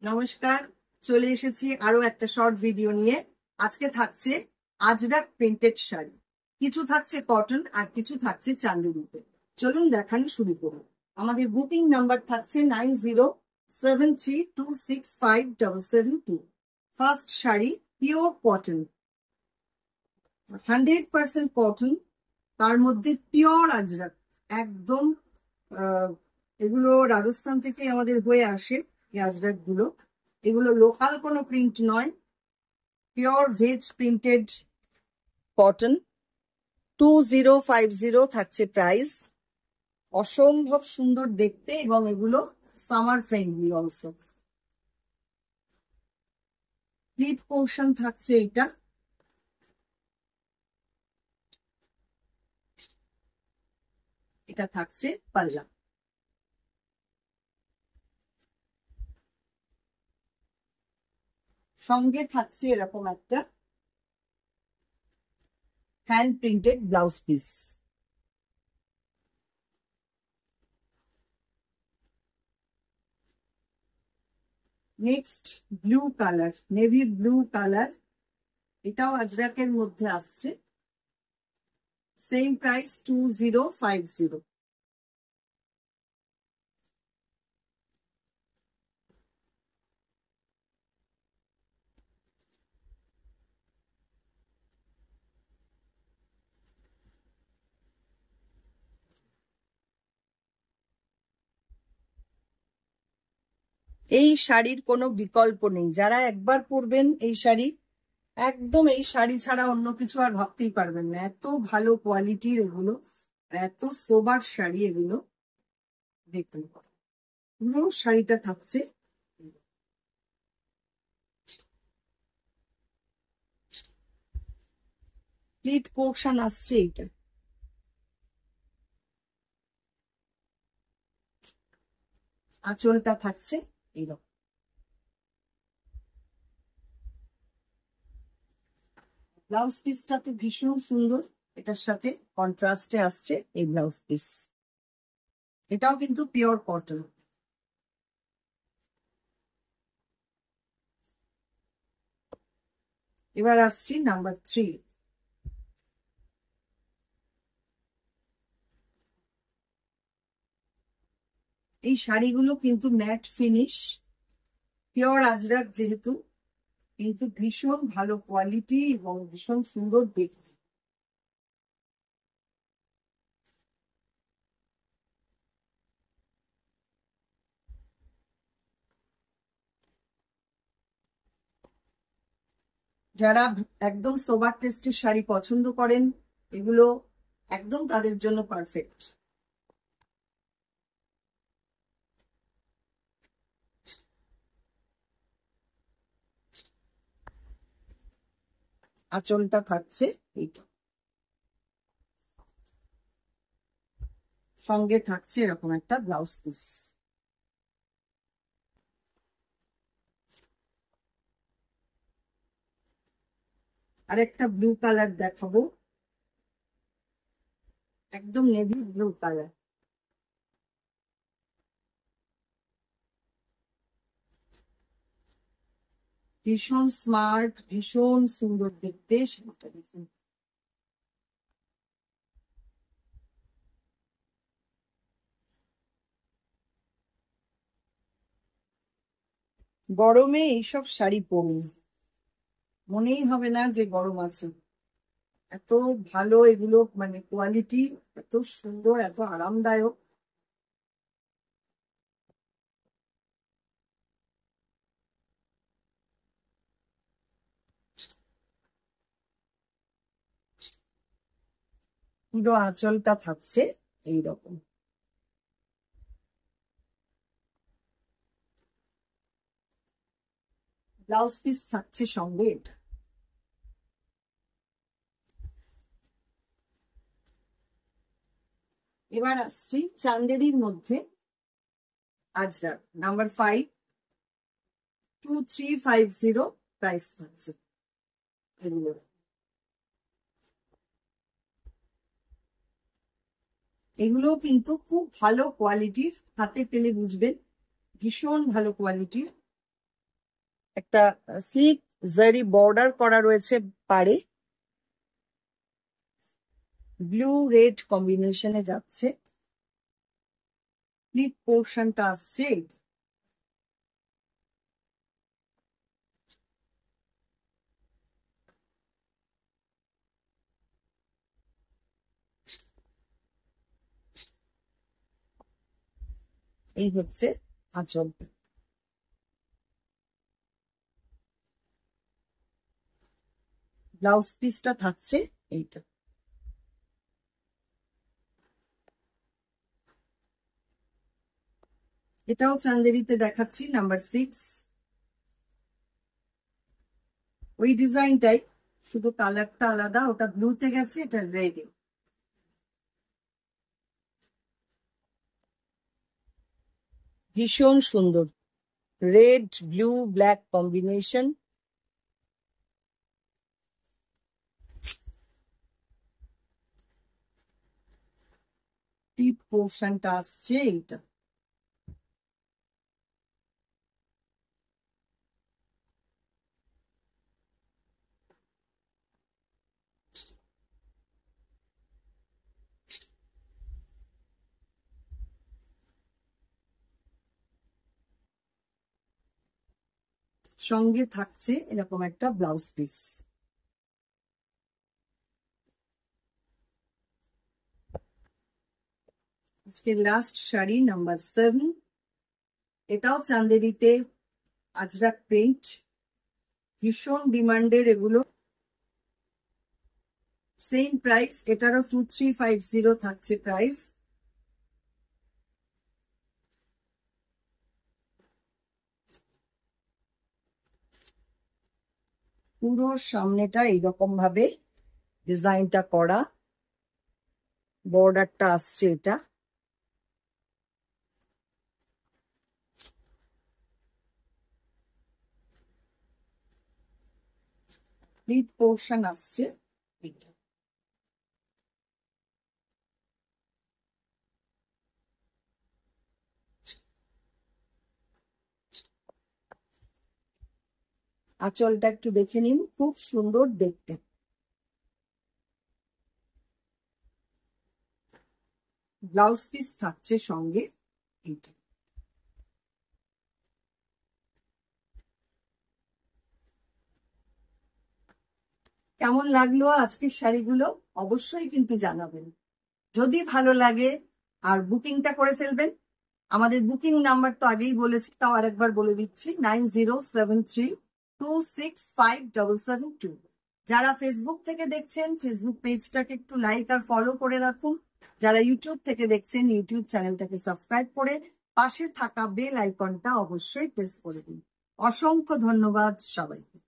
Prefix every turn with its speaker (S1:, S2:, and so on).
S1: নমস্কার, চলে এসেছি আরো একটা শর্ট ভিডিও নিয়ে। আজকে থাকছে আজরাক প্রিন্টেড শাড়ি, কিছু থাকছে কটন আর কিছু থাকছে চান্দেরিতে। চলুন দেখানো শুরু করুন। আমাদের বুকিং নাম্বার থাকছে 9073265772। First sari pure cotton, 100% cotton, তার মধ্যে পিওর আজরাক, একদম এগুলো রাজস্থান থেকে আমাদের হয়ে আসে এই আজরাক গুলো। এগুলো লোকাল কোনো প্রিন্ট নয়, পিওর ভেজ প্রিন্টেড কটন। 2050 থাকছে প্রাইস। অসম্ভব সুন্দর দেখতে এবং এগুলো summer friendly also. Pleat portion থাকছে এটা। এটা থাকছে পাল্লা। সঙ্গে থাকছে এরকম একটা hand printed blouse piece. Next blue colour, navy blue colour, এটাও আজরাকের মধ্যে আসছে। Same price 2050। এই শাড়ির কোনো বিকল্প নেই। যারা একবার পরবেন এই শাড়ি, একদম এই শাড়ি ছাড়া অন্য কিছু আর ভাবতেই পারবেন না। এত ভালো কোয়ালিটির এগুলো, এত সোবার শাড়ি এগুলো। দেখুন পুরো শাড়িটা থাকছে প্লিট পোর্শন আসছে এইটা। আঁচলটা থাকছে এইরকম। ব্লাউজ পিসটা তো ভীষণ সুন্দর, এটার সাথে কন্ট্রাস্টে আসছে এই ব্লাউজ পিস। এটাও কিন্তু পিওর কটন। এবার আসছি নাম্বার 3। এই শাড়িগুলো কিন্তু ম্যাট ফিনিশ, পিওর আজরাক যেহেতু, কিন্তু ভীষণ ভালো কোয়ালিটি এবং ভীষণ সুন্দর দেখতে। যারা একদম সোবার টেস্টের শাড়ি পছন্দ করেন, এগুলো একদম তাদের জন্য পারফেক্ট। আঁচলটা থাকছে এইটা, সঙ্গে থাকছে এরকম একটা ব্লাউজ পিস। আরেকটা ব্লু কালার দেখাবো, একদম নেভি ব্লু কালার। ভীষণ স্মার্ট, ভীষণ সুন্দর দেখতে। সেটা দেখুন, গরমে এইসব শাড়ি পরুন, মনেই হবে না যে গরম আছে। এত ভালো এগুলো, মানে কোয়ালিটি এত সুন্দর, এত আরামদায়ক। পুরো আঁচলটা থাকছে এইরকম। ব্লাউজ পিস থাকছে সঙ্গে এটা। এবার আসছি চান্দেরির মধ্যে আজরাক নাম্বার 5, 2350 প্রাইস থাকছে এগুলো। এগুলো কিন্তু খুব ভালো কোয়ালিটির, হাতে পেলে বুঝবেন, ভীষণ ভালো কোয়ালিটির। একটা স্লিক জারি বর্ডার করা রয়েছে পাড়ে, ব্লু রেড কম্বিনেশনে যাচ্ছে। স্লিপ পোর্শনটা আসছে এই হচ্ছে আঁচল। ব্লাউজ পিসটা থাকছে এইটা। এটাও চান্দেরিতে দেখাচ্ছি, নাম্বার 6। ওই ডিজাইনটাই, শুধু কালারটা আলাদা, ওটা ব্লুতে গেছে, এটা রেডে। ভীষণ সুন্দর, রেড ব্লু ব্ল্যাক কম্বিনেশন। টিপ পোর্শনটা আসছে এইটা। সঙ্গে থাকছে এরকম একটা ব্লাউজ পিস। আজকে লাস্ট শাড়ি নাম্বার 7। এটাও চান্দেরিতে আজরাক প্রিন্ট, ভীষণ ডিমান্ডের এগুলো। সেম প্রাইস, এটারও 2350 থাকছে প্রাইস। পুরো সামনেটা এইরকম ভাবে ডিজাইনটা করা, বর্ডারটা আসছে এটা। প্লিট পোর্শন আসছে এটা। আঁচলটা একটু দেখে নিন, খুব সুন্দর দেখতে। ব্লাউজ পিস থাকছে সঙ্গে এইটা। কেমন লাগলো আজকের শাড়িগুলো অবশ্যই কিন্তু জানাবেন। যদি ভালো লাগে আর বুকিংটা করে ফেলবেন। আমাদের বুকিং নাম্বার তো আগেই বলেছি, তাও আরেকবার বলে দিচ্ছি, 9073265772। যারা ফেসবুক থেকে দেখছেন, ফেসবুক পেজটাকে একটু লাইক আর ফলো করে রাখুন। যারা ইউটিউব থেকে দেখছেন, ইউটিউব চ্যানেলটাকে সাবস্ক্রাইব করে পাশে থাকা বেল আইকনটা অবশ্যই প্রেস করে দিন। অসংখ্য ধন্যবাদ সবাইকে।